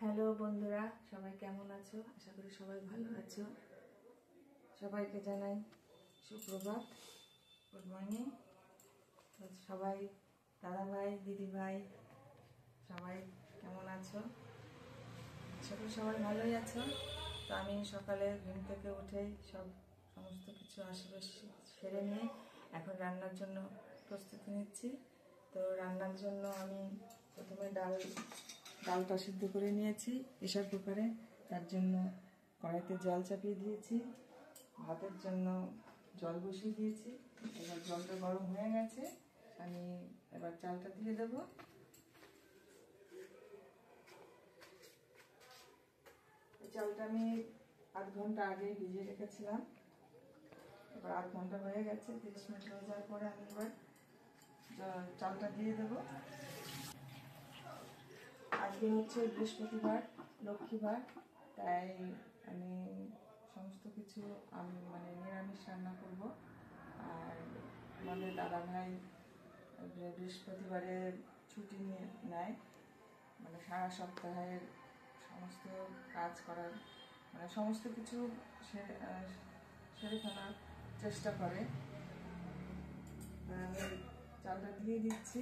Hello বন্ধুরা, সবাই কেমন আছো? আশা করি সবাই ভালো আছো। সবাইকে জানাই সুপ্রভাত, গুড মর্নিং। সবাই দাদা ভাই, দিদি ভাই, সবাই কেমন আছো? আশা করি সবাই ভালোই আছো। তো আমি সকালে ঘুম থেকে উঠেই সমস্ত কিছু আশেপাশে সেরে নিয়ে এখন রান্নার জন্য প্রস্তুতি নিচ্ছি। তো রান্নার জন্য আমি প্রথমে ডালটা সিদ্ধ করে নিয়েছি প্রেসার কুকারে। তার জন্য কড়াইতে জল চাপিয়ে দিয়েছি, ভাতের জন্য জল বসিয়ে দিয়েছি। এবার জলটা গরম হয়ে গেছে, আমি এবার চালটা দিয়ে দেবো। চালটা আমি আধ ঘন্টা আগে ভিজিয়ে রেখেছিলাম। এবার আধ ঘন্টা হয়ে গেছে, 30 মিনিট হয়ে যাওয়ার পরে আমি এবার চালটা দিয়ে দেবো। আজকে হচ্ছে বৃহস্পতিবার, লক্ষ্মীবার, তাই আমি সমস্ত কিছু নিরামিষ রান্না করব। আর আমাদের দাদা ভাই বৃহস্পতিবারে ছুটি নেয়, সারা সপ্তাহের সমস্ত কাজ করার সমস্ত কিছু সেরে ফেলার চেষ্টা করে। আমি চালটা দিয়ে দিচ্ছি।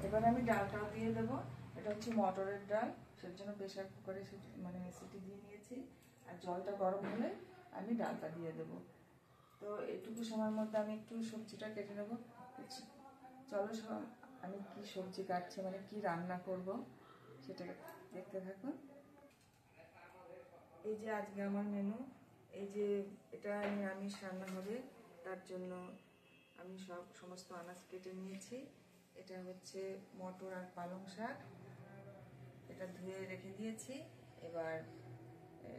এবার আমি ডালটাও দিয়ে দেবো। এটা হচ্ছে মটরের ডাল, সের জন্য প্রেসার কুকারে সিটি দিয়ে নিয়েছি। আর জলটা গরম হলে আমি ডালটা দিয়ে দেবো। তো এইটুকু সময়ের মধ্যে আমি একটু সবজিটা কেটে নেবো। চলো আমি কি সবজি কাটছি, কি রান্না করব সেটা দেখতে থাকুন। এই যে আজকে আমার মেনু, এই যে এটা নিরামিষ রান্না হবে, তার জন্য আমি সমস্ত আনাজ কেটে নিয়েছি। এটা হচ্ছে মটর আর পালং শাক, এটা ধুয়ে রেখে দিয়েছি। এবার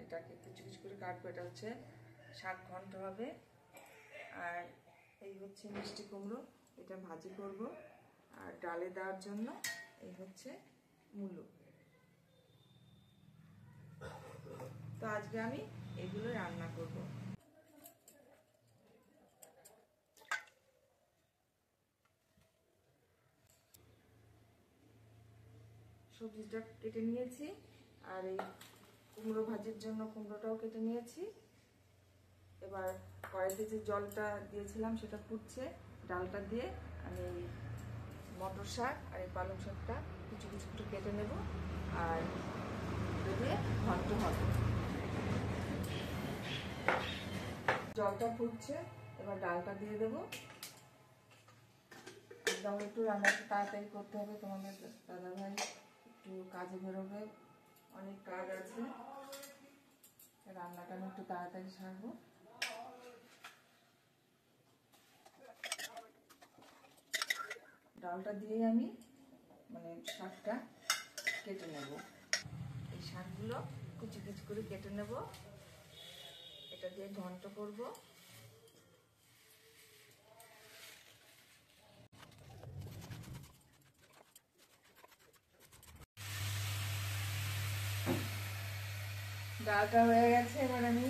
এটাকে কিছু কিছু করে কাটবো। এটা হচ্ছে শাক ঘন্ট হবে। আর এই হচ্ছে মিষ্টি কুমড়ো, এটা ভাজি করব। আর ডালে দেওয়ার জন্য এই হচ্ছে মূলো। তো আজকে আমি এগুলো রান্না করব। সবজিটা কেটে নিয়েছি, আর এই কুমড়ো ভাজির জন্য কুমড়োটাও কেটে নিয়েছি। এবার কড়াইতে যে জলটা দিয়েছিলাম সেটা ফুটছে, ডালটা দিয়ে আমি মটর শাক আর এই পালং শাকটা কিছু কিছু একটু কেটে নেব। আর দিয়ে ঘন্ট হবে। জলটা ফুটছে, এবার ডালটা দিয়ে দেবো। একদম একটু রান্নাটা তাড়াতাড়ি করতে হবে, তোমাদের দাদা ভাই একটু কাজে বেরোবে, অনেক কাজ আছে। রান্নাটা আমি একটু তাড়াতাড়ি সারবো। ডালটা দিয়ে আমি শাকটা কেটে নেব। এই শাকগুলো কুচি কুচি করে কেটে নেব, এটা দিয়ে ঘন্ট করব। ডালটা হয়ে গেছে, এবার আমি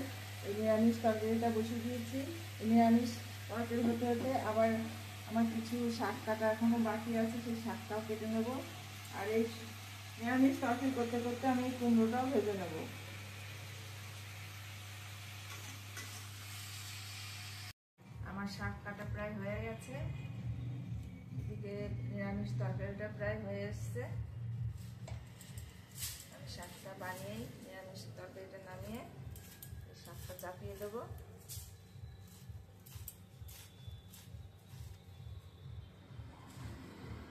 এই নিরামিষ তরকারিটা বসিয়ে দিয়েছি। এই নিরামিষ তরকারি হতে হতে আবার আমার কিছু শাক কাটা এখনো বাকি আছে, সেই শাকটাও কেটে নেব। আর এই নিরামিষ তরকারি করতে করতে আমি কুমড়োটাও ভেজে নেব। আমার শাক কাটা প্রায় হয়ে গেছে, এদিকে নিরামিষ তরকারিটা প্রায় হয়ে এসছে। আমি শাকটা বানিয়েই নিরামিষ তরকারিটা নামিয়ে শাকটা চাপিয়ে দেবো।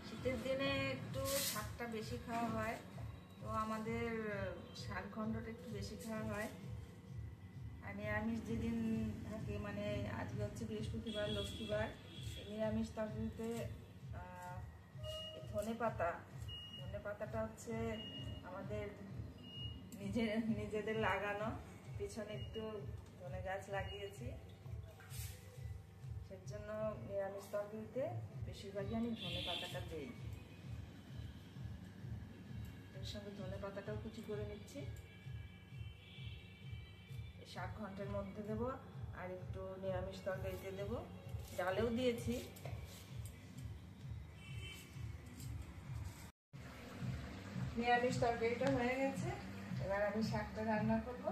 শীতের দিনে একটু শাকটা বেশি খাওয়া হয়, তো আমাদের শাক ঘন্টটা একটু বেশি খাওয়া হয়। আর নিরামিষ যেদিন থাকে, আজকে হচ্ছে বৃহস্পতিবার, লক্ষ্মীবার, নিরামিষ তরকারিতে ধনে পাতাটা হচ্ছে আমাদের নিজেদের লাগানো, পিছনে একটু ধনে গাছ লাগিয়েছি, সের জন্য নিরামিষ তরকারিতে বেশিরভাগই আমি ধনে পাতাটা দিই। এর সঙ্গে ধনে পাতাটাও কুচি করে নিচ্ছি। শাক ঘন্টের মধ্যে দেবো, আর একটু নিরামিষ তরকারিতে দেবো। ডালেও দিয়েছি, নিরামিষ তরকারিটা হয়ে গেছে, এবার আমি শাকটা রান্না করব।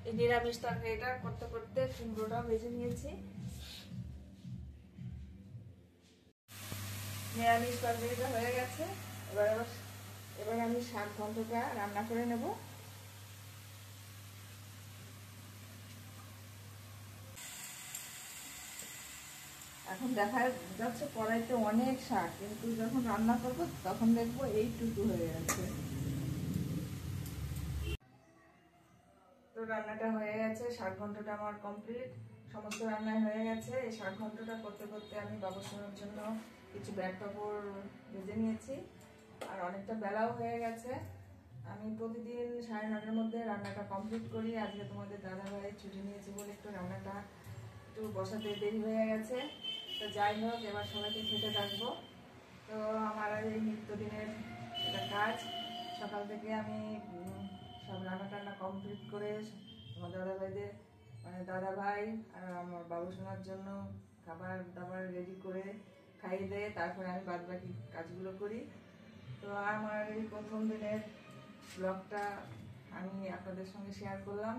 এই নিরামিষ তরকারিটা করতে করতে কুমড়োটা ভেজে নিয়েছি। নিরামিষ তরকারিটা হয়ে গেছে, এবার আমি শাক ঘন্টটা রান্না করে নেব। এখন দেখা যাচ্ছে কড়াইতে অনেক শাক, কিন্তু যখন রান্না করবো তখন দেখবো এইটুকু হয়ে গেছে। তো রান্নাটা হয়ে গেছে, শাক ঘন্টটা আমার কমপ্লিট, সমস্ত রান্নায় হয়ে গেছে। এই শাক ঘন্টটা করতে করতে আমি বাবুসোনার জন্য কিছু ব্যাগ কাপড় ভেজে নিয়েছি, আর অনেকটা বেলাও হয়ে গেছে। আমি প্রতিদিন 9:30টার মধ্যে রান্নাটা কমপ্লিট করি। আজকে তোমাদের দাদাভাই ছুটি নিয়েছে বলে একটু রান্নাটা একটু বসাতে দেরি হয়ে গেছে। তো যাই হোক, এবার সবাইকে খেতে থাকবো। তো আমার এই নিত্যদিনের এটা কাজ, সকাল থেকে আমি সব রান্না টান্না কমপ্লিট করে আমার দাদাভাইদের মানে দাদাভাই আর আমার বাবুসোনার জন্য খাবার দাবার রেডি করে খাইয়ে দেয়, তারপরে আমি বাদ বাকি কাজগুলো করি। তো আমার এই প্রথম দিনের ব্লগটা আমি আপনাদের সঙ্গে শেয়ার করলাম।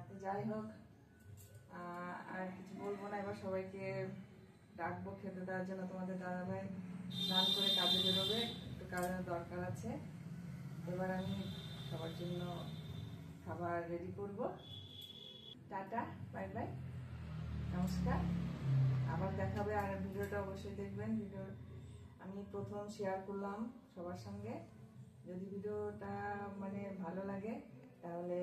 তো যাই হোক, আর কিছু বলবো না, এবার সবাইকে ডাকবো খেতে দেওয়ার জন্য। তোমাদের দাদাভাই স্নান করে কাজে বেরোবে, একটু কাজের দরকার আছে। এবার আমি সবার জন্য খাবার রেডি করব। টাটা, বাই বাই, নমস্কার, আবার দেখাবে। আর ভিডিওটা অবশ্যই দেখবেন। ভিডিও আমি প্রথম শেয়ার করলাম সবার সঙ্গে। যদি ভিডিওটা মানে ভালো লাগে তাহলে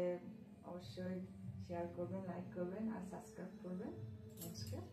অবশ্যই শেয়ার করবেন, লাইক করবেন আর সাবস্ক্রাইব করবেন। নমস্কার।